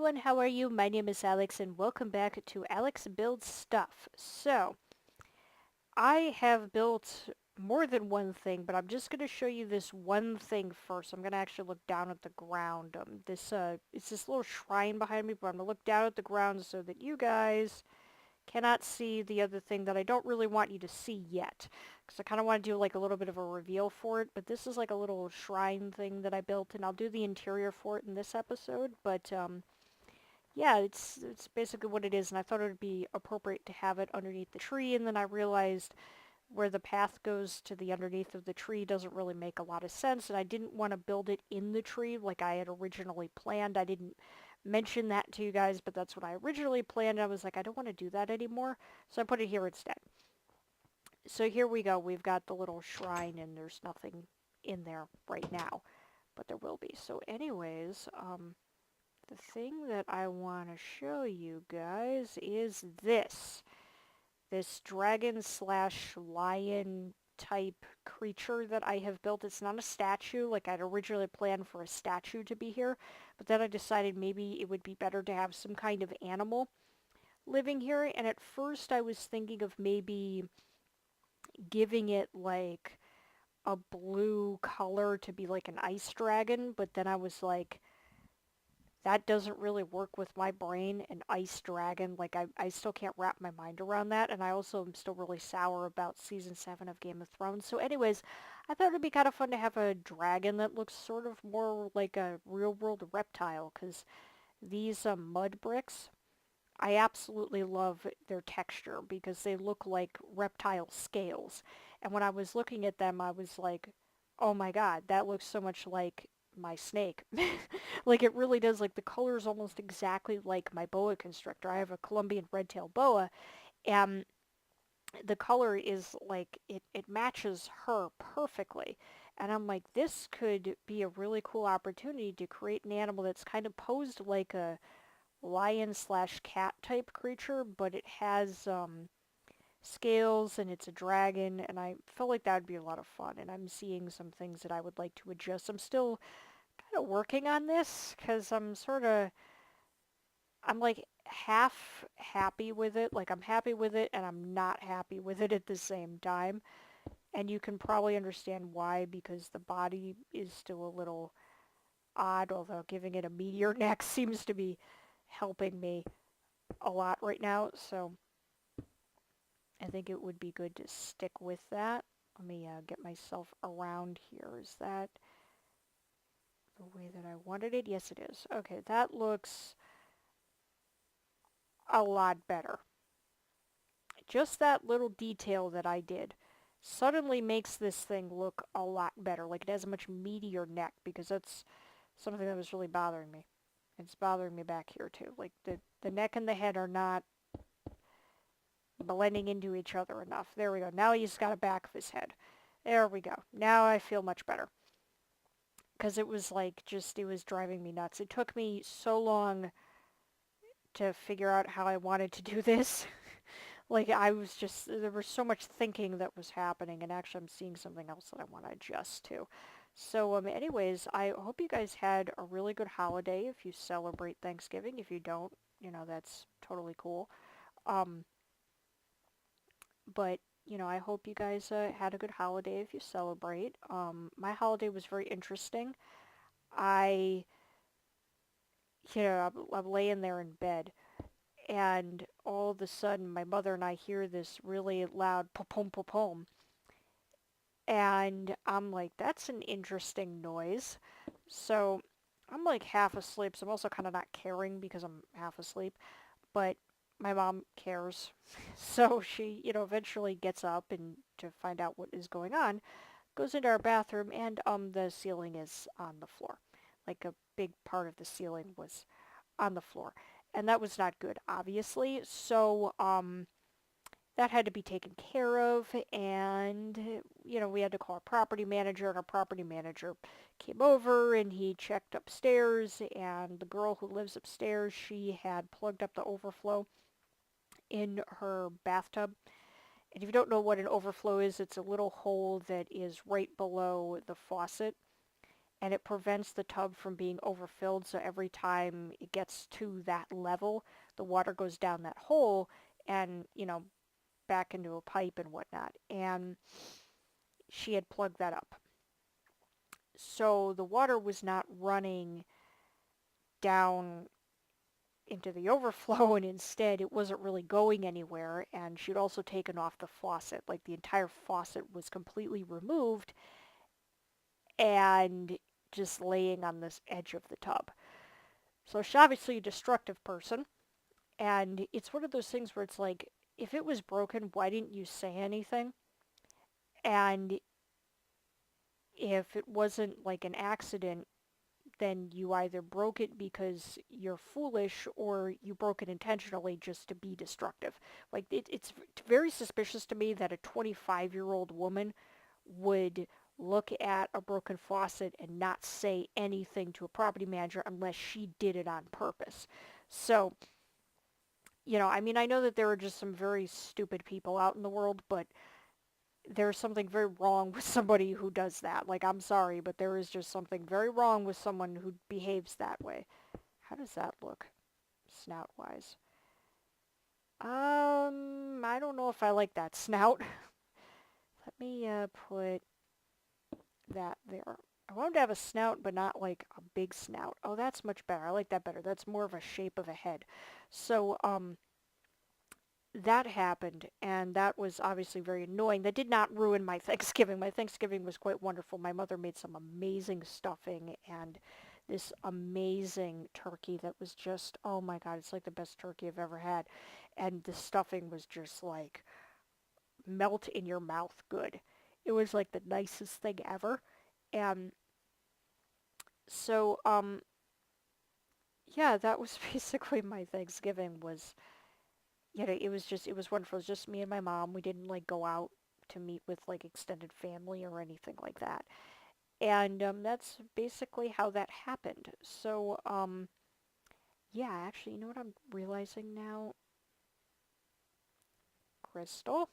everyone, how are you? My name is Alex and welcome back to Alex Builds Stuff. So, I have built more than one thing, but I'm just going to show you this one thing first. I'm going to actually look down at the ground. It's this little shrine behind me, but I'm going to look down at the ground so that you guys cannot see the other thing that I don't really want you to see yet. Because I kind of want to do like a little bit of a reveal for it, but this is like a little shrine thing that I built, and I'll do the interior for it in this episode, but yeah, it's basically what it is, and I thought it would be appropriate to have it underneath the tree, and then I realized where the path goes to the underneath of the tree doesn't really make a lot of sense, and I didn't want to build it in the tree like I had originally planned. I didn't mention that to you guys, but that's what I originally planned. I was like, I don't want to do that anymore, so I put it here instead. So here we go. We've got the little shrine, and there's nothing in there right now, but there will be. So anyways, the thing that I want to show you guys is this dragon slash lion type creature that I have built. It's not a statue, like I'd originally planned for a statue to be here, but then I decided maybe it would be better to have some kind of animal living here, and at first I was thinking of maybe giving it like a blue color to be like an ice dragon, but then I was like, that doesn't really work with my brain. An ice dragon, like I still can't wrap my mind around that, and I also am still really sour about season 7 of Game of Thrones. So anyways, I thought it'd be kind of fun to have a dragon that looks sort of more like a real world reptile, because these mud bricks, I absolutely love their texture because they look like reptile scales. And when I was looking at them, I was like, oh my god, that looks so much like my snake. Like it really does. Like the color is almost exactly like my boa constrictor. I have a Colombian red-tailed boa, and the color is like it matches her perfectly. And I'm like, this could be a really cool opportunity to create an animal that's kind of posed like a lion slash cat type creature, but it has scales and it's a dragon, and I felt like that would be a lot of fun. And I'm seeing some things that I would like to adjust. I'm still kind of working on this because I'm like half happy with it. Like I'm happy with it and I'm not happy with it at the same time. And you can probably understand why, because the body is still a little odd, although giving it a meteor neck seems to be helping me a lot right now. So I think it would be good to stick with that. Let me get myself around here. Is that the way that I wanted it? Yes, it is. Okay, that looks a lot better. Just that little detail that I did suddenly makes this thing look a lot better. Like it has a much meatier neck, because that's something that was really bothering me. It's bothering me back here too. Like the neck and the head are not blending into each other enough. There we go. Now he's got a back of his head. There we go. Now I feel much better. Because it was like it was driving me nuts. It took me so long to figure out how I wanted to do this. Like I was just, there was so much thinking that was happening, and actually I'm seeing something else that I want to adjust to. So anyways, I hope you guys had a really good holiday if you celebrate Thanksgiving. If you don't, that's totally cool. Um, but I hope you guys had a good holiday if you celebrate. My holiday was very interesting. I, I'm laying there in bed, and all of a sudden my mother and I hear this really loud pa-pum pa-pum, and I'm like, that's an interesting noise. So I'm like half asleep, so I'm also kind of not caring because I'm half asleep, but my mom cares. So she, eventually gets up and to find out what is going on, goes into our bathroom, and the ceiling is on the floor. Like a big part of the ceiling was on the floor. And that was not good, obviously. So that had to be taken care of, and we had to call our property manager, and our property manager came over and he checked upstairs, and the girl who lives upstairs, she had plugged up the overflow in her bathtub. And if you don't know what an overflow is, it's a little hole that is right below the faucet, and it prevents the tub from being overfilled, so every time it gets to that level, the water goes down that hole and, back into a pipe and whatnot. And she had plugged that up. So the water was not running down into the overflow, and instead it wasn't really going anywhere, and she'd also taken off the faucet. Like, the entire faucet was completely removed and just laying on this edge of the tub. So she's obviously a destructive person, and it's one of those things where it's like, if it was broken, why didn't you say anything? And if it wasn't like an accident, then you either broke it because you're foolish or you broke it intentionally just to be destructive. Like, it's very suspicious to me that a 25-year-old woman would look at a broken faucet and not say anything to a property manager unless she did it on purpose. So, I mean, I know that there are just some very stupid people out in the world, but there's something very wrong with somebody who does that. Like, I'm sorry, but there is just something very wrong with someone who behaves that way. How does that look, snout-wise? I don't know if I like that snout. Let me, put that there. I wanted to have a snout, but not, like, a big snout. Oh, that's much better. I like that better. That's more of a shape of a head. So, that happened, and that was obviously very annoying. That did not ruin my Thanksgiving. My Thanksgiving was quite wonderful. My mother made some amazing stuffing and this amazing turkey that was just, oh my God, it's like the best turkey I've ever had. And the stuffing was just like melt in your mouth good. It was like the nicest thing ever. And so, yeah, that was basically my Thanksgiving was, it was wonderful. It was just me and my mom. We didn't like go out to meet with like extended family or anything like that. And that's basically how that happened. So, yeah, actually, you know what I'm realizing now? Crystal?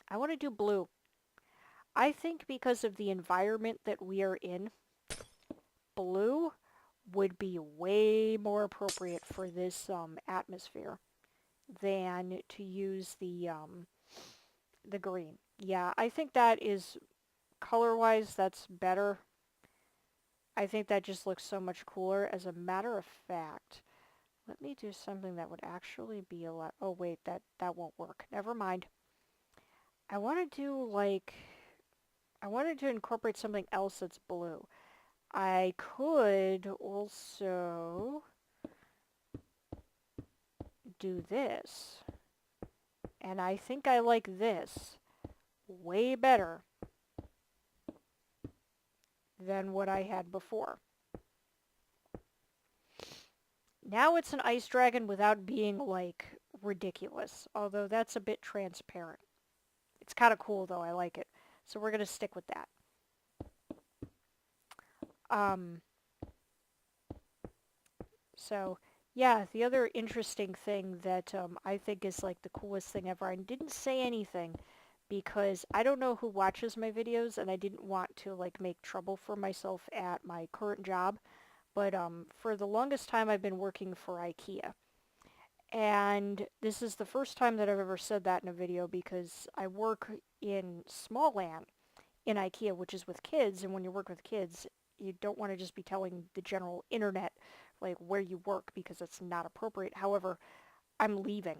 I want to do blue. I think because of the environment that we are in, blue would be way more appropriate for this atmosphere than to use the green. Yeah, I think that is color-wise, that's better. I think that just looks so much cooler. As a matter of fact, let me do something that would actually be a lot. Oh wait, that won't work. Never mind. I want to do like I wanted to incorporate something else that's blue. I could also do this. And I think I like this way better than what I had before. Now it's an ice dragon without being, like, ridiculous. Although that's a bit transparent. It's kind of cool, though. I like it. So we're going to stick with that. Um, so, yeah, the other interesting thing that I think is, like, the coolest thing ever, I didn't say anything because I don't know who watches my videos, and I didn't want to, like, make trouble for myself at my current job. But for the longest time, I've been working for IKEA. And this is the first time that I've ever said that in a video because I work in Smallland in IKEA, which is with kids, and when you work with kids, you don't want to just be telling the general internet like where you work because it's not appropriate. However, I'm leaving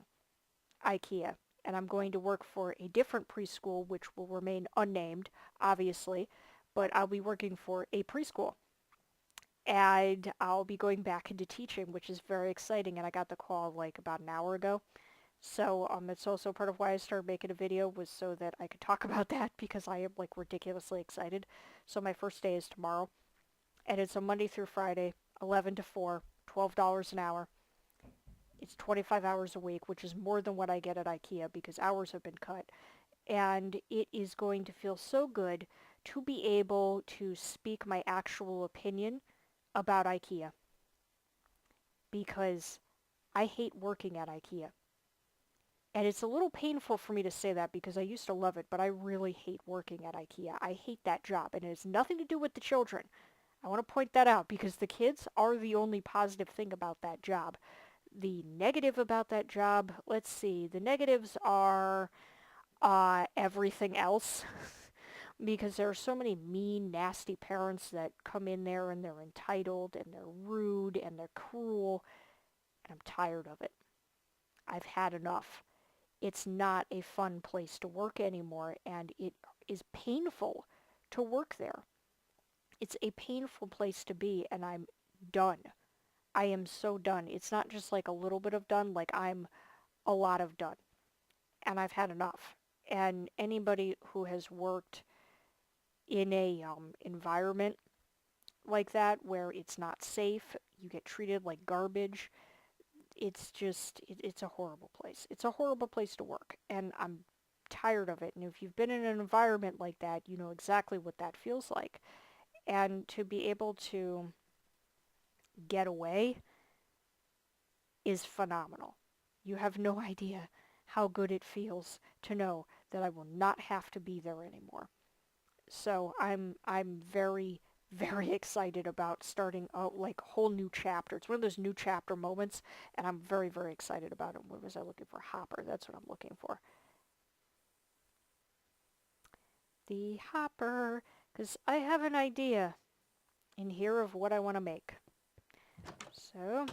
IKEA and I'm going to work for a different preschool which will remain unnamed, obviously, but I'll be working for a preschool. And I'll be going back into teaching, which is very exciting, and I got the call like about an hour ago. So it's also part of why I started making a video was so that I could talk about that because I am like ridiculously excited. So my first day is tomorrow, and it's a Monday through Friday, 11 to 4, $12 an hour. It's 25 hours a week, which is more than what I get at IKEA because hours have been cut. And it is going to feel so good to be able to speak my actual opinion about IKEA because I hate working at IKEA. And it's a little painful for me to say that because I used to love it, but I really hate working at IKEA. I hate that job, and it has nothing to do with the children. I want to point that out because the kids are the only positive thing about that job. The negative about that job, let's see, the negatives are everything else. Because there are so many mean, nasty parents that come in there and they're entitled and they're rude and they're cruel, and I'm tired of it. I've had enough. It's not a fun place to work anymore, and it is painful to work there. It's a painful place to be, and I'm done. I am so done. It's not just like a little bit of done, like I'm a lot of done, and I've had enough. And anybody who has worked in a environment like that where it's not safe, you get treated like garbage. It's just, it's a horrible place. It's a horrible place to work, and I'm tired of it. And if you've been in an environment like that, you know exactly what that feels like. And to be able to get away is phenomenal. You have no idea how good it feels to know that I will not have to be there anymore. So I'm very excited about starting a like whole new chapter. It's one of those new chapter moments, and I'm very excited about it. What was I looking for? Hopper. That's what I'm looking for. The hopper, because I have an idea in here of what I want to make. So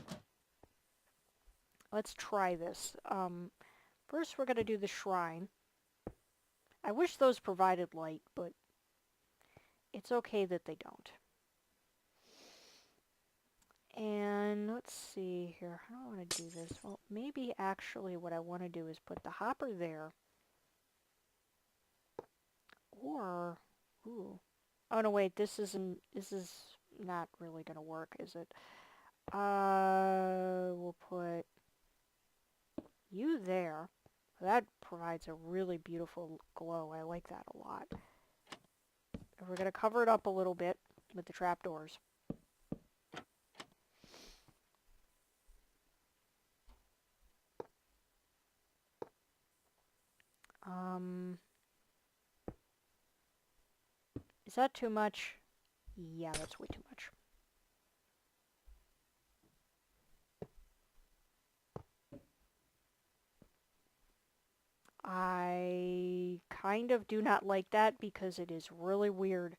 let's try this. First we're gonna do the shrine. I wish those provided light, but it's okay that they don't. And let's see here. How do I want to do this? Well, maybe actually what I want to do is put the hopper there. Or, ooh. Oh no, wait, this is not really going to work, is it? We'll put you there. That provides a really beautiful glow. I like that a lot. And we're going to cover it up a little bit with the trapdoors. Is that too much? Yeah, that's way too much. I kind of do not like that because it is really weird.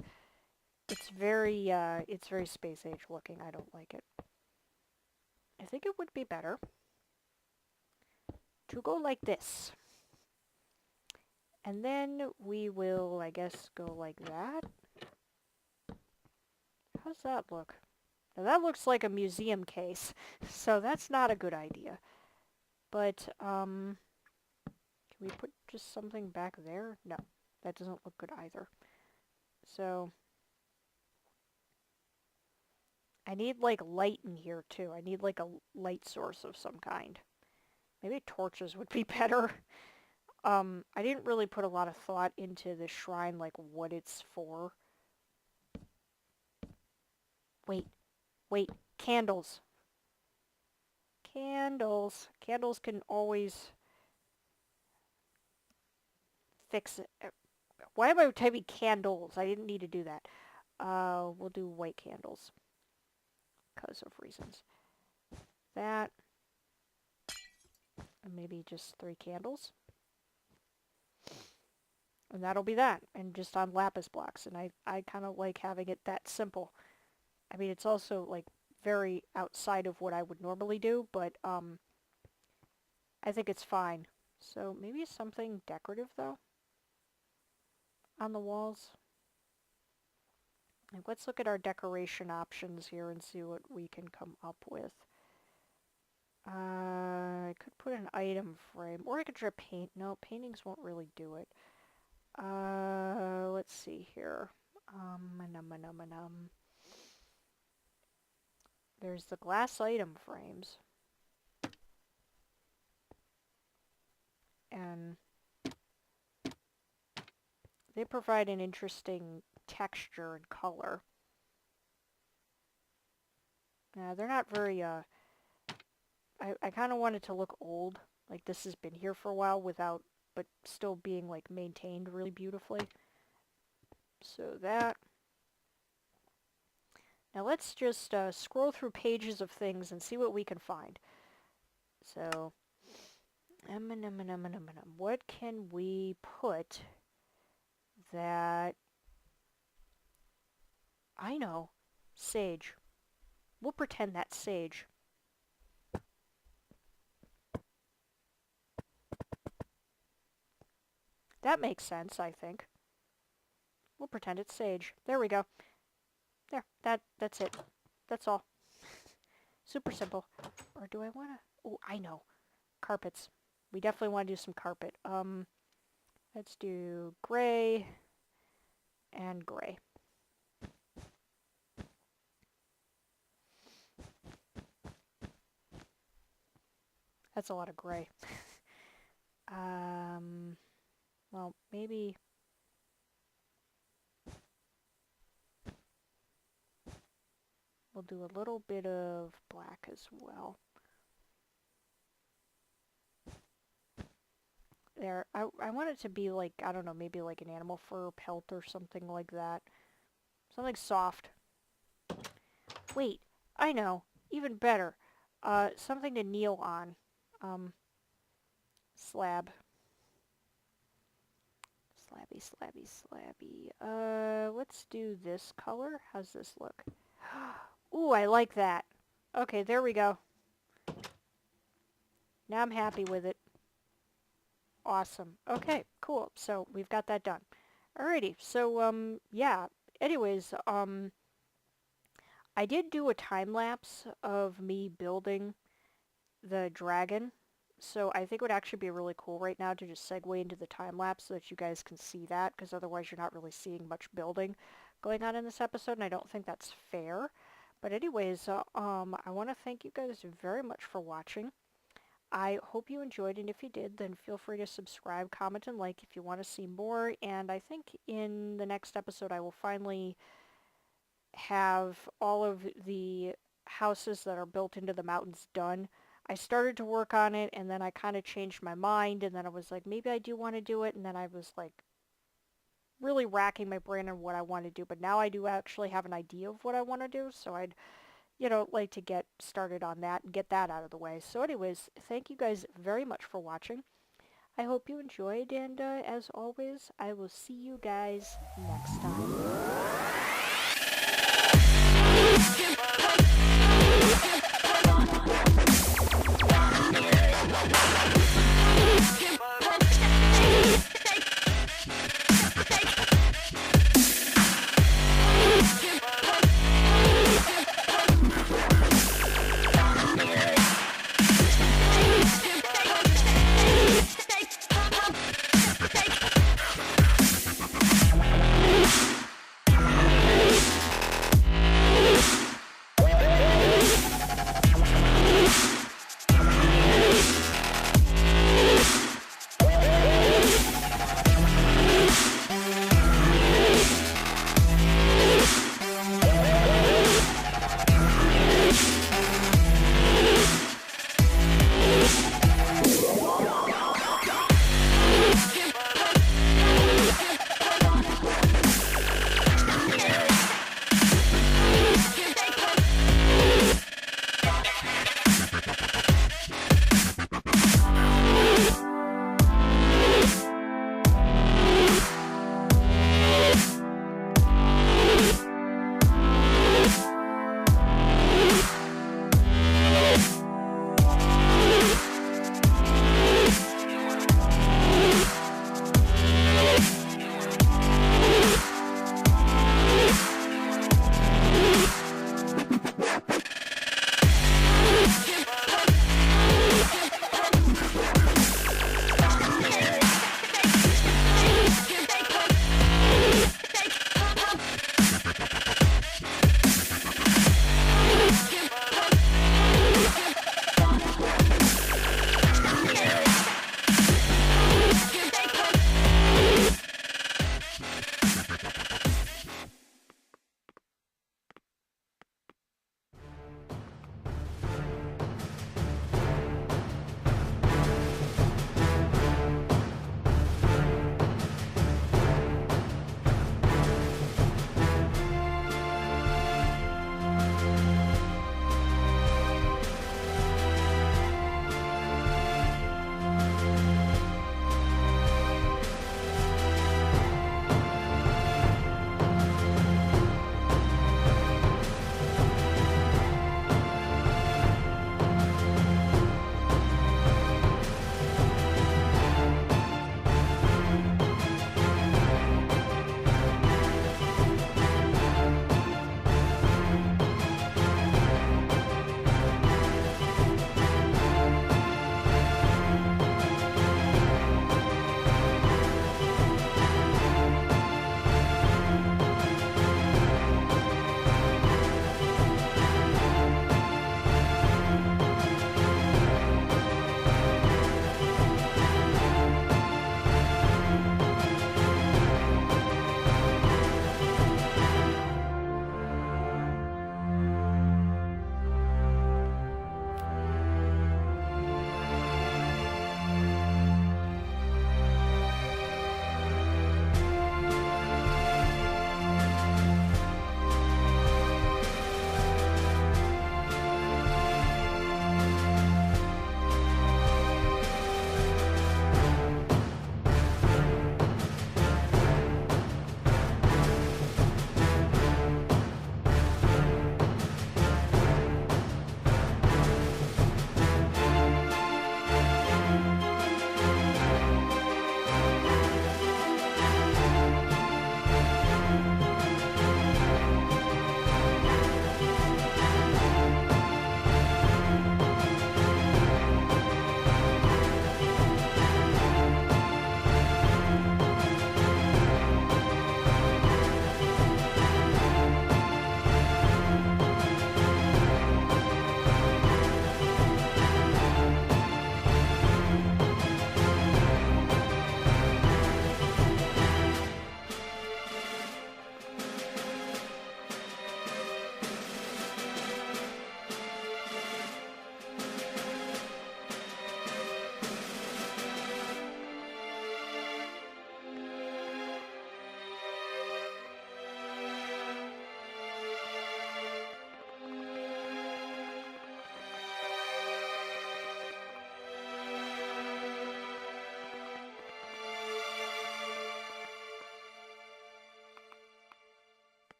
It's very space age looking. I don't like it. I think it would be better to go like this. And then we will, I guess, go like that. How's that look? Now that looks like a museum case, so that's not a good idea. But, can we put just something back there? No, that doesn't look good either. So, I need, like, light in here, too. I need, like, a light source of some kind. Maybe torches would be better. I didn't really put a lot of thought into the shrine, like, what it's for. Wait, candles. Candles. Candles can always fix it. Why am I typing candles? I didn't need to do that. We'll do white candles. Because of reasons. That. And maybe just 3 candles. And that'll be that. And just on lapis blocks. And I kind of like having it that simple. I mean, it's also, like, very outside of what I would normally do, but, I think it's fine. So maybe something decorative, though, on the walls. Like, let's look at our decoration options here and see what we can come up with. I could put an item frame, or I could try paint. No, paintings won't really do it. Let's see here. There's the glass item frames. And they provide an interesting texture and color. They're not very, I kind of want it to look old. Like this has been here for a while without, but still being like maintained really beautifully. So that. Now let's just scroll through pages of things and see what we can find. So, what can we put that... I know. Sage. We'll pretend that's sage. That makes sense, I think. We'll pretend it's sage. There we go. There. That's it. That's all. Super simple. Or do I want to... Oh, I know. Carpets. We definitely want to do some carpet. Let's do gray and gray. That's a lot of gray. Well, maybe... we'll do a little bit of black as well. There, I want it to be like, I don't know, maybe like an animal fur pelt or something like that. Something soft. Wait, I know, even better. Something to kneel on. Slab. Slabby, slabby, slabby. Let's do this color. How's this look? Ooh, I like that. Okay, there we go. Now I'm happy with it. Awesome. Okay, cool. So we've got that done. Alrighty, so, yeah. Anyways, I did do a time lapse of me building the dragon. So I think it would actually be really cool right now to just segue into the time lapse so that you guys can see that, because otherwise you're not really seeing much building going on in this episode, and I don't think that's fair. But anyways, I want to thank you guys very much for watching. I hope you enjoyed, and if you did, then feel free to subscribe, comment, and like if you want to see more. And I think in the next episode I will finally have all of the houses that are built into the mountains done. I started to work on it, and then I kind of changed my mind, and then I was like, maybe I do want to do it, and then I was like really racking my brain on what I want to do, but now I do actually have an idea of what I want to do, so I'd, like to get started on that and get that out of the way. So anyways, thank you guys very much for watching. I hope you enjoyed, and as always, I will see you guys next time.